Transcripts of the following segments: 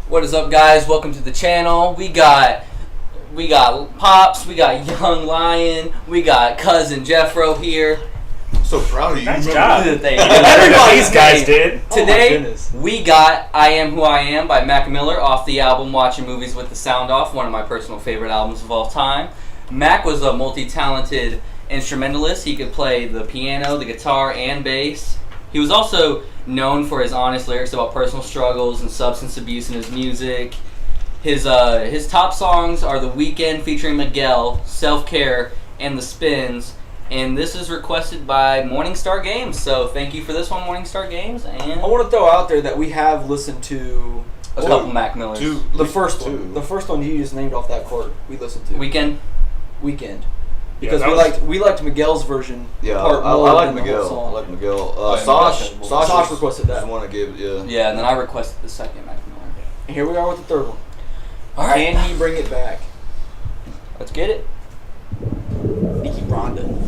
What is up, guys? Welcome to the channel. We got Pops, we got Young Lion, we got Cousin Jeffro here. I'm so proud of you. Nice job. Everybody's guys did. Today, we got I Am Who I Am by Mac Miller off the album Watching Movies with the Sound Off, one of my personal favorite albums of all time. Mac was a multi-talented instrumentalist. He could play the piano, the guitar, and bass. He was also known for his honest lyrics about personal struggles and substance abuse in his music. His top songs are The Weeknd featuring Miguel, Self Care, and The Spins. And this is requested by Morningstar Games. So thank you for this one, Morningstar Games. And I want to throw out there that we have listened to a couple Mac Millers. The first one. The first one you just named off that chord we listened to. Weeknd. Because we liked Miguel's version. Yeah, part I more like than the Miguel. whole song. I like Miguel. Miguel. Sash requested that. Was the one that gave it. Yeah, and then I requested the second Mac Miller. And here we are with the third one. All right. Can he bring it back? Let's get it. Nikki Rhonda.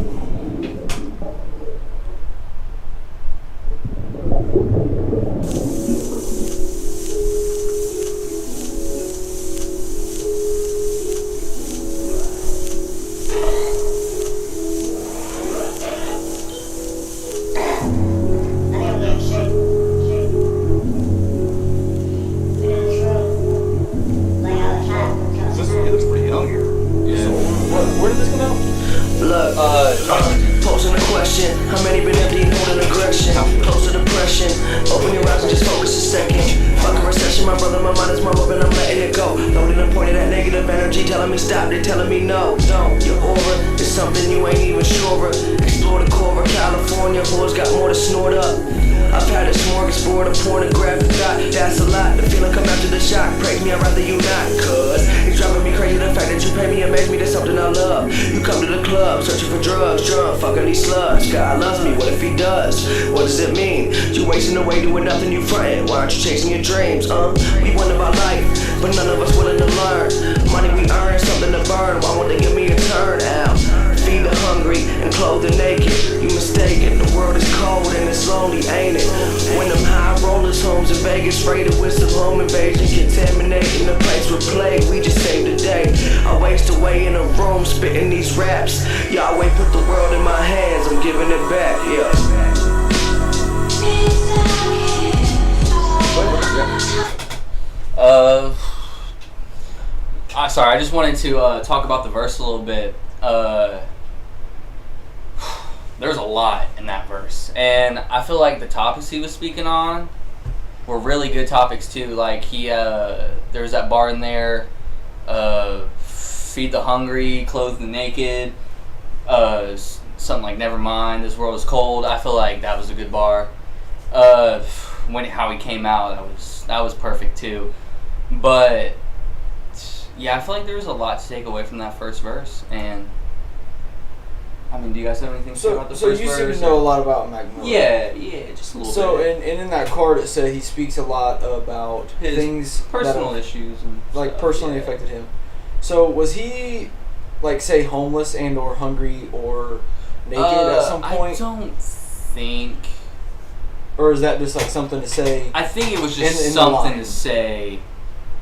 He looks pretty young here. Yeah. Where did this come out? Look, posing a question. How many been empty and holding aggression? Close to depression. Open your eyes and just focus a second. Fuck a recession, my brother, my mind is my weapon, I'm letting it go. Loading and pointing at negative energy, telling me stop, they're telling me no. Don't, your aura is something you ain't even sure of. Explore the core of California, boys got more to snort up. I've had a smorgasbord of pornographic thought. That's a lot, the feeling come after the shock. Praise me, I'd rather you not, cuz it's driving me crazy, the fact that you pay me and make me to something I love. You come to the club, searching for drugs, drunk, fucking these slugs. God loves me, what if he does? What does it mean? You wasting away doing nothing, you frontin'. Why aren't you chasing your dreams, We wonder about life, but none of us willing to learn. Money we earn, something to burn, why won't they give me a turn out? Feed the hungry and clothe the naked. You mistaken, the world is cold and it's lonely, ain't it? When them high rollers homes in Vegas raided with some home invasion, contaminating the place with plague, we just saved the day. I waste away in a room spitting these raps. Yahweh put the world in my hands, I'm giving it back, yeah. Sorry, I just wanted to talk about the verse a little bit. There's a lot in that verse, and I feel like the topics he was speaking on were really good topics too. Like there's that bar in there, feed the hungry, clothe the naked, something like never mind, this world is cold. I feel like that was a good bar. How he came out, that was perfect too. But yeah, I feel like there was a lot to take away from that first verse. And I mean, do you guys have anything to say about the first verse? So you seem to know a lot about Mac Miller. Yeah, just a little bit. So in that card it said he speaks a lot about his things personal issues and like stuff, personally affected him. So was he like say homeless and or hungry or naked at some point? I don't think. Or is that just like something to say? I think it was just in something to say.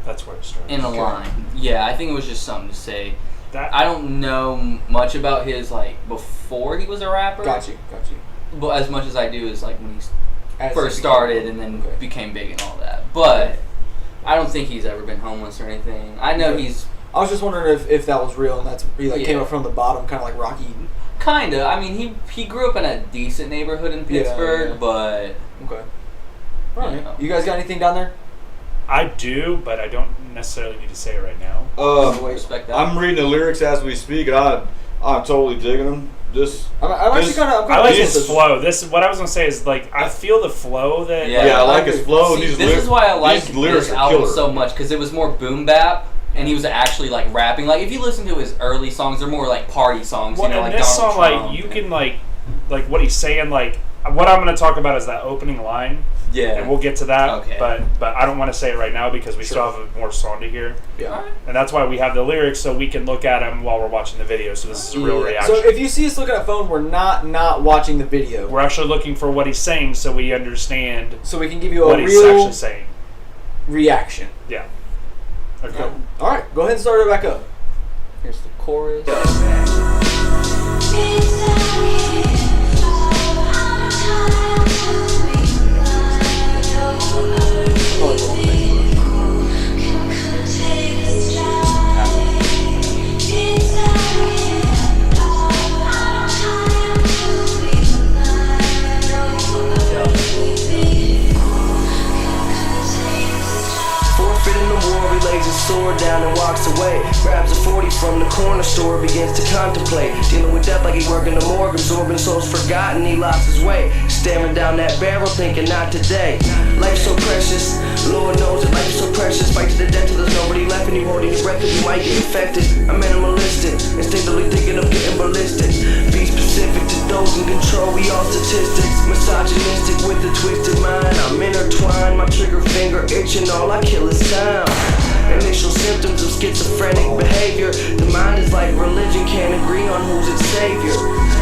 That's where it started. In a line. Yeah, I think it was just something to say. That I don't know much about his like before he was a rapper. Got you. But as much as I do is like when he As first he started and then became big and all that. But I don't think he's ever been homeless or anything. I know he's. I was just wondering if that was real and that's he like came up from the bottom, kind of like Rocky. Kinda. I mean, he grew up in a decent neighborhood in Pittsburgh, but okay. All right. know. You guys got anything down there? I do, but I don't necessarily need to say it right now. Respect that. I'm reading the lyrics as we speak, and I'm totally digging them. I'm actually kind of. I like his flow. What I was gonna say is like I feel the flow that. Yeah, I like his flow. See, this is why I like this album so much, because it was more boom bap. And he was actually like rapping. Like if you listen to his early songs, they're more like party songs. Well, you know, and like this Donald song, Trump like you can like what he's saying. Like what I'm going to talk about is that opening line. Yeah. And we'll get to that. Okay. But I don't want to say it right now because we still have more song to hear. Yeah. Right. And that's why we have the lyrics so we can look at them while we're watching the video. So this is a real reaction. So if you see us looking at a phone, we're not watching the video. We're actually looking for what he's saying so we understand So we can give you what he's actually saying. reaction. Yeah. Okay. All right, go ahead and start it back up. Here's the chorus. Forfeit in the war, he lays his sword down and walks away. Grabs a 40 from the corner store, begins to contemplate. Dealing with death like he working the morgue, absorbing souls forgotten, he lost his way. Staring down that barrel, thinking not today. Life's so precious, Lord knows that life is so precious. Fight to the death till there's nobody left, and you holding your breath, you might get infected. I'm minimalistic, instinctively thinking of getting ballistic. Be specific to those in control, we all statistics. Misogynistic with a twisted mind, I'm intertwined. My trigger finger itching, all I kill is time. Initial symptoms of schizophrenic behavior. The mind is like religion, can't agree on who's its savior.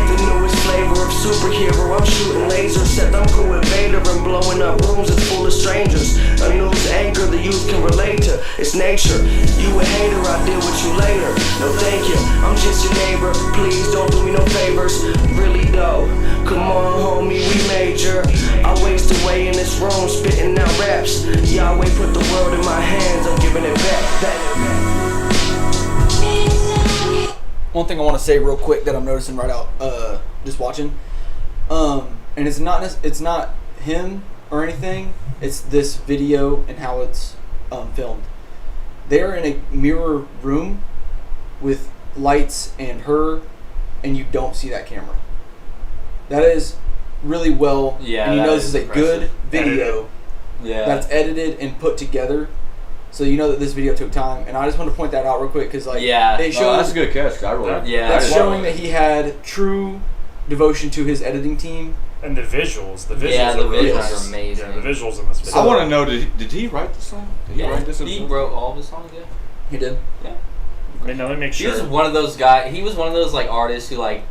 The newest flavor of superhero, I'm shooting lasers. Except I'm cool with Vader and blowing up rooms that's full of strangers. A news anchor the youth can relate to, it's nature. You a hater, I'll deal with you later. No thank you, I'm just your neighbor. Please don't do me no favors. Really though, come on homie, we major. I waste away in this room, spitting out raps. Yahweh put the world in my hands, I'm giving it back. One thing I want to say real quick that I'm noticing right out, just watching, and it's not him or anything. It's this video and how it's filmed. They're in a mirror room with lights and her, and you don't see that camera. That is really well. Yeah, and you that know this is is a good impressive. video Yeah. that's edited and put together. So you know that this video took time, and I just want to point that out real quick because Yeah. it shows No, that's a good catch. 'Cause I really. Yeah. that's I showing that he had true devotion to his editing team. And the visuals. The visuals Yeah, the are really visuals nice. are amazing. Yeah, the visuals in this video. I want to know, did he write the song? Did he Yeah, write this? he himself? wrote all of his songs. Yeah. He did. I mean, let me make He sure. was one of those guys. He was one of those like artists who like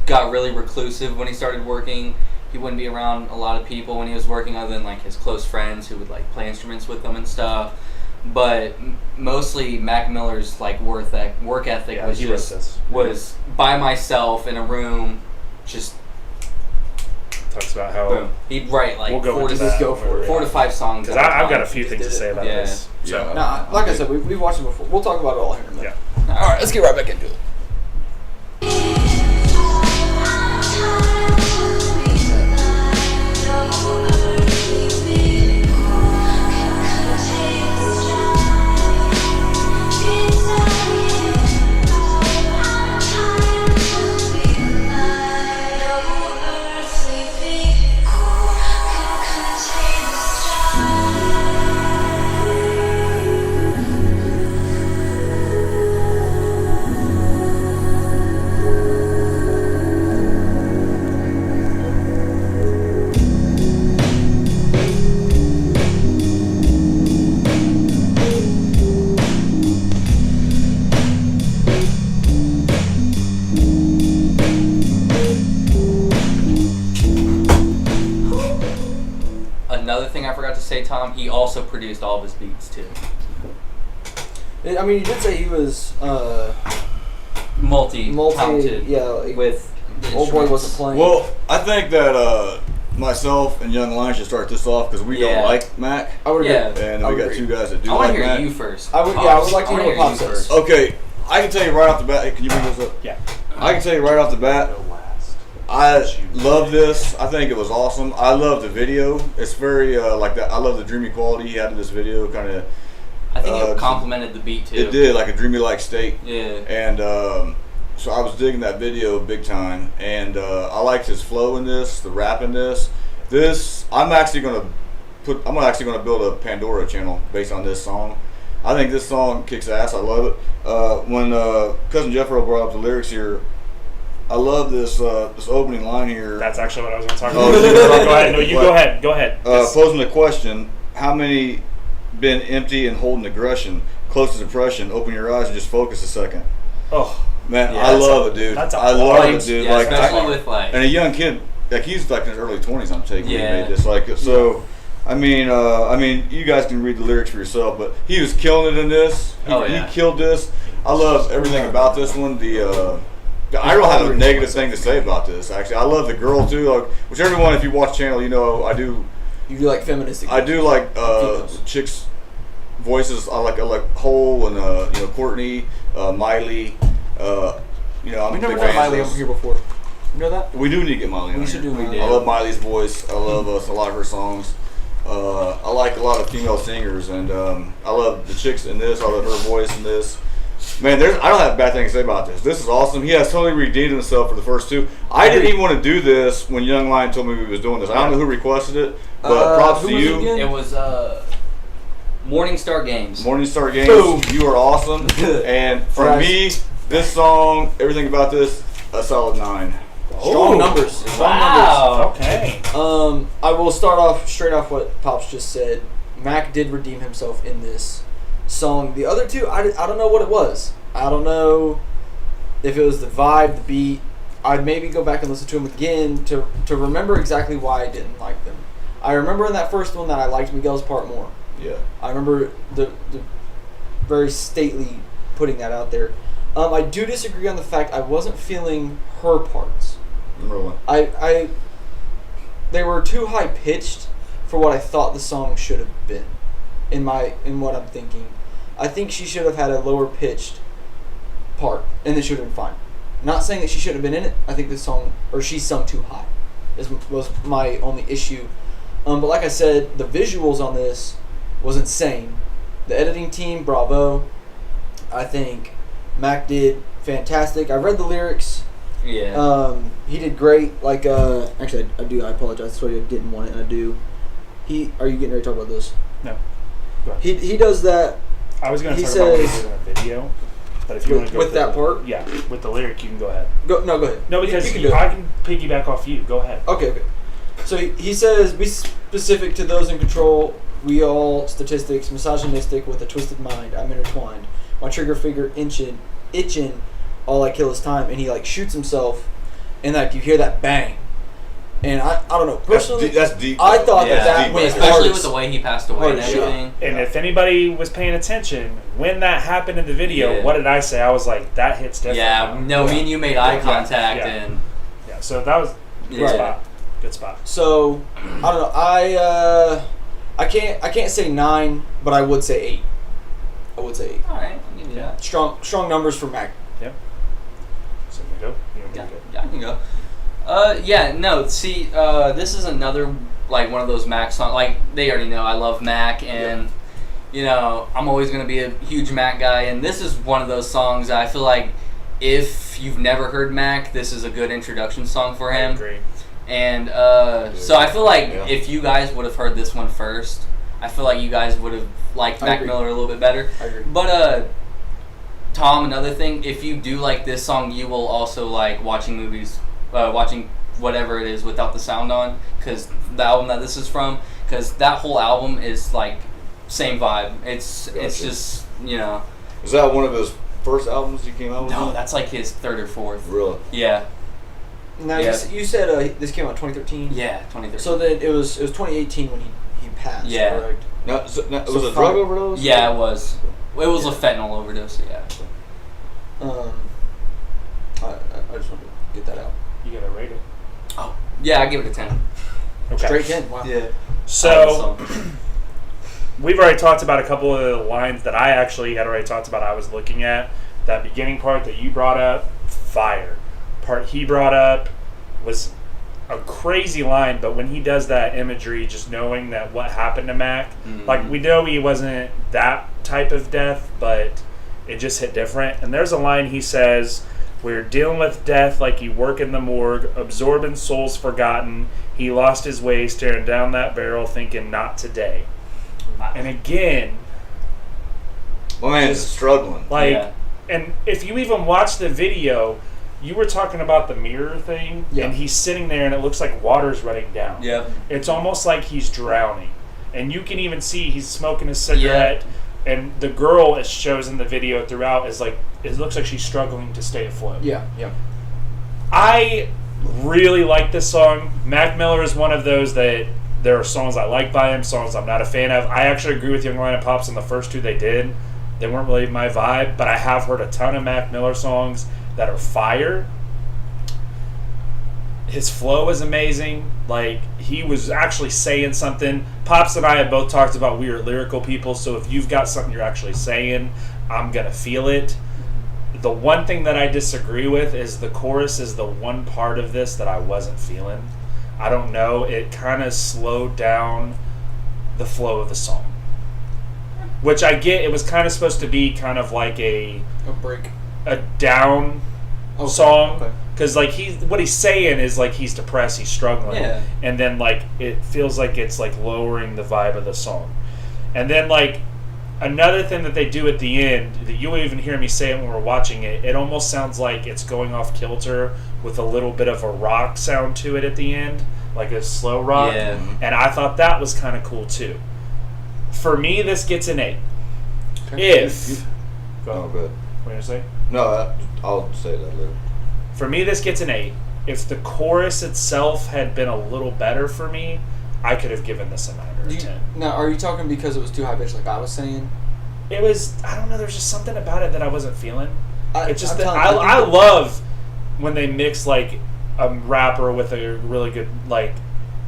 got really reclusive when he started working. He wouldn't be around a lot of people when he was working, other than like his close friends who would like play instruments with him and stuff. But mostly Mac Miller's like work ethic Yeah, was he wrote just this. was by myself in a room, just Talks about how. boom. He'd write like We'll go four into to that. go for it. 4 to 5 songs. Because at a I've got a time. few things to say about Yeah. this. So, Yeah. Nah, like I said, we've watched it before. We'll talk about it all here in a minute. Yeah. All right, let's get right back into it. Another thing I forgot to say, Tom, he also produced all of his beats too. I mean, you did say he was Multi-talented yeah. Like, with the old boy instruments. wasn't playing. Well, I think that myself and Young Lion should start this off because we Yeah. don't like Mac, I would Yeah. agree. and I we would got agree. two guys that do I want like to hear Mac. you first. I would Pops. like to hear wanna what Pop you says. first. Okay, I can tell you right off the bat. Can you bring this up? Yeah. I can tell you right off the bat. I love this. I think it was awesome. I love the video. It's very like that. I love the dreamy quality he had in this video. Kind of, I think it complimented the beat too. it did like a dreamy like state. Yeah. And so I was digging that video big time. And I liked his flow in this, the rap in this. I'm actually gonna build a Pandora channel based on this song. I think this song kicks ass. I love it. When Cousin Jeffro brought up the lyrics here, I love this opening line here. That's actually what I was going to talk about. Oh, Go ahead. No, you What? go ahead. Go ahead. Posing the question, how many been empty and holding aggression, close to depression? Open your eyes and just focus a second. Oh, Man, Yeah, I that's love it, dude. that's a I love hard- it, dude. Yeah, Like, especially I- with like. and a young kid, like he's like in his early 20s. I'm taking. He Yeah. made this like so. I mean, you guys can read the lyrics for yourself, but he was killing it in this. He killed this. I love everything about this one. I don't have a negative thing to say about this. Actually, I love the girl too. Like, which everyone, if you watch the channel, you know I do. You do like feministic. I do like chicks' voices. I like Hole and Courtney, Miley. We've never done Miley over here before. You know that? We do need to get Miley on We should here. do Miley. I love Miley's voice. I love a lot of her songs. I like a lot of female singers, and I love the chicks in this. I love her voice in this. Man, I don't have a bad thing to say about this. This is awesome. He has totally redeemed himself for the first two. I didn't even want to do this when Young Lion told me we was doing this. I don't know who requested it, but props to you. It was Morningstar Games. Morningstar Games. Boom. You are awesome. And for me, this song, everything about this, a solid 9. Strong numbers. Strong numbers. Okay. I will start off straight off what Pops just said. Mac did redeem himself in this song. The other two, I don't know what it was. I don't know if it was the vibe, the beat. I'd maybe go back and listen to them again to remember exactly why I didn't like them. I remember in that first one that I liked Miguel's part more. Yeah. I remember the very stately putting that out there. I do disagree on the fact I wasn't feeling her parts. Number one. They were too high pitched for what I thought the song should have been. In what I'm thinking, I think she should have had a lower pitched part, and this should have been fine. Not saying that she should have been in it. I think she sung too high. Was my only issue. But like I said, the visuals on this was insane. The editing team, bravo. I think Mac did fantastic. I read the lyrics. Yeah. He did great. Like, actually, I do. I apologize. Sorry, I didn't want it, and I do. Are you getting ready to talk about this? No. Go ahead. He does that. I was going to he talk about what he says- did in the video, but if you want to go with that part? Yeah, with the lyric, you can go ahead. Go ahead. No, because you can do it. I can piggyback off you. Go ahead. Okay. So he says, "Be specific to those in control. We all statistics, misogynistic with a twisted mind. I'm intertwined. My trigger finger itching. All I kill is time." And he like shoots himself, and like you hear that bang. And I don't know personally. That's deep. I thought Yeah. that deep, was man. Especially hardest. with the way he passed away and hardest shot. everything. And if anybody was paying attention, when that happened in the video, Yeah. what did I say? I was like, that hits different. Yeah, no, me and you made eye contact, Yeah. and Yeah, so that was good Yeah. spot. Good spot. So I don't know. I can't say 9, but I would say 8. I would say 8. all right, I'll give you that. Strong numbers for Mac. Yep. So we go. You want me Yeah, to go? yeah, I can go. See, this is another like one of those Mac songs. Like they already know, I love Mac, and I'm always gonna be a huge Mac guy. And this is one of those songs I feel like if you've never heard Mac, this is a good introduction song for I him. agree. And so I feel like Yeah. if you guys would have heard this one first, I feel like you guys would have liked I Mac agree. Miller a little bit better. I agree. But Tom, another thing, if you do like this song, you will also like watching movies, watching whatever it is without the sound on, because the album that this is from, because that whole album is like same vibe. It's Gotcha. just Is that one of his first albums he came out with? no, that's like his third or fourth. Really? Yeah, Now Yeah. you said this came out 2013. yeah, 2013. So then it was 2018 when he passed. Yeah. Correct. Now, was it a So drug overdose? yeah, it was. It was Yeah. a fentanyl overdose. Yeah. I just wanted to get that out. You got to rate it. Oh, yeah, I give it a 10. Okay. Straight 10. Wow. Yeah. So we've already talked about a couple of the lines that I actually had already talked about. I was looking at that beginning part that you brought up, fire. Part he brought up was a crazy line, but when he does that imagery, just knowing that what happened to Mac, like we know he wasn't that type of death, but it just hit different. And there's a line he says, "We're dealing with death like you work in the morgue, absorbing souls forgotten. He lost his way, staring down that barrel, thinking not today." And again, My man is struggling. like, Yeah. and if you even watch the video, you were talking about the mirror thing, Yeah. and he's sitting there and it looks like water's running down. Yeah. It's almost like he's drowning. And you can even see he's smoking a cigarette, and the girl, as shows in the video throughout, is like, it looks like she's struggling to stay afloat. Yeah. I really like this song. Mac Miller is one of those that There are songs I like by him, songs I'm not a fan of. I actually agree with Young Lion and Pops on the first two they did. They weren't really my vibe, but I have heard a ton of Mac Miller songs that are fire. His flow is amazing. Like, he was actually saying something. Pops and I have both talked about we are lyrical people, so if you've got something you're actually saying, I'm going to feel it. The one thing that I disagree with is the chorus is the one part of this that I wasn't feeling. I don't know. It kind of slowed down the flow of the song. Which I get, it was kind of supposed to be kind of like a break. A down Oh, song. okay. Because like what he's saying is like he's depressed, he's struggling, Yeah. and then like it feels like it's like lowering the vibe of the song. And then like another thing that they do at the end, that you'll even hear me say it when we're watching it, it almost sounds like it's going off kilter with a little bit of a rock sound to it at the end, like a slow rock. Yeah. And I thought that was kind of cool too. For me, this gets an 8. Okay. If Oh, good. what are you gonna say? No, I'll say that later. For me, this gets an 8. If the chorus itself had been a little better for me, I could have given this a 9 or a 10. Now, are you talking because it was too high pitched, like I was saying? It was, I don't know, there's just something about it that I wasn't feeling. It's just I'm that telling you, I think that- love when they mix like a rapper with a really good like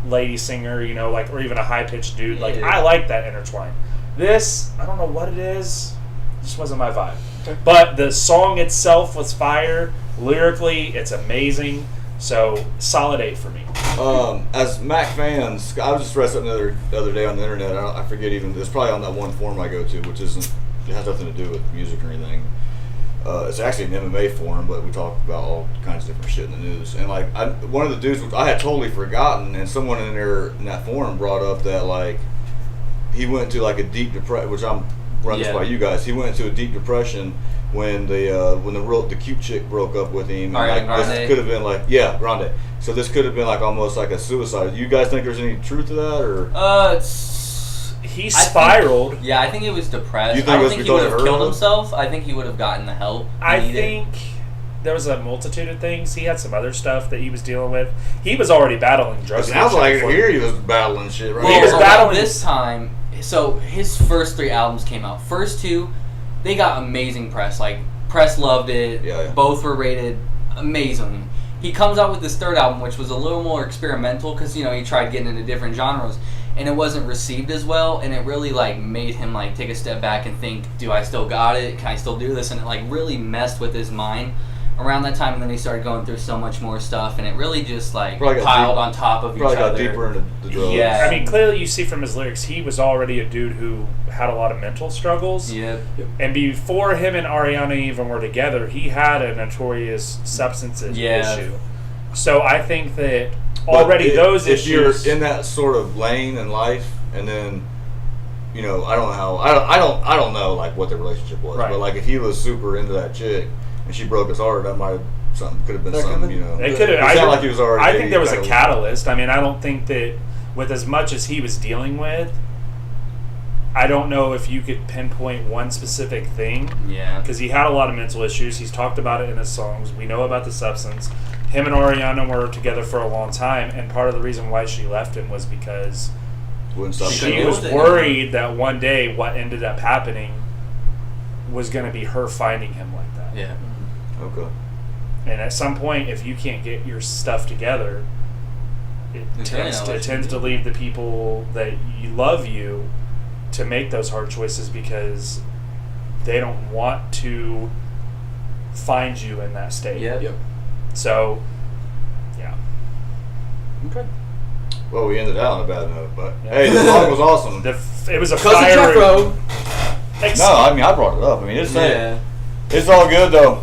lady singer, you know, like, or even a high pitched dude. Like, Yeah. I like that intertwine. This, I don't know what it is, just wasn't my vibe. Okay. But the song itself was fire. Lyrically, it's amazing. So solid 8 for me. As Mac fans, I was just read something the other day on the internet. I forget even. It's probably on that one forum I go to, which isn't. It has nothing to do with music or anything. It's actually an MMA forum, but we talk about all kinds of different shit in the news. And like, one of the dudes, which I had totally forgotten, and someone in that forum brought up that like he went to like a deep depression, which I'm running this Yeah. by you guys. He went into a deep depression when the cute chick broke up with him. Ariana And, like, this Grande? could have been like Grande. So this could have been like almost like a suicide. You guys think there's any truth to that, or He I think- spiraled. Yeah, I think it was depressed. You think I it don't was think he because would of have her, killed though? himself. I think he would have gotten the help he I needed. think there was a multitude of things. He had some other stuff that he was dealing with. He was already battling it drug sounds addiction like before- here he was battling shit right He Well, was here. battling- this time. So his first 3 albums came out. First 2, they got amazing press. Like, press loved it. Yeah. Both were rated amazingly. He comes out with this 3rd album, which was a little more experimental because he tried getting into different genres, and it wasn't received as well. And it really like made him like take a step back and think, "Do I still got it? Can I still do this?" And it like really messed with his mind around that time. And then he started going through so much more stuff, and it really just like Probably got piled deep- on top of each Probably got other. deeper into the drugs. Yeah. I mean, clearly you see from his lyrics, he was already a dude who had a lot of mental struggles. Yep. And before him and Ariana even were together, he had a notorious substances Yeah. issue. So I think that But already those if issues. you're in that sort of lane in life, and then I don't know how I don't know like what the relationship was, Right. but like if he was super into that chick and she broke his heart, that might have could have been That something, could've It could have. It I, sounded like he was already. I think there was a kinda- catalyst. I mean, I don't think that with as much as he was dealing with, I don't know if you could pinpoint one specific thing Yeah. because he had a lot of mental issues. He's talked about it in his songs. We know about the substance. Him and Ariana were together for a long time, and part of the reason why she left him was because Wouldn't stop She she thinking. deal was with it. worried that one day what ended up happening was going to be her finding him like that. Yeah. Okay. And at some point, if you can't get your stuff together, it It's really tends not to, what it you tends do. to leave the people that you love you to make those hard choices because they don't want to find you in that state. Yep. Yep. So, yeah. Okay. Well, we ended out on a bad note, but Yeah. hey, the song was awesome. It was a Cousin fiery. Jeffro. No, I mean I brought it up. I mean it's Yeah. it's all good though.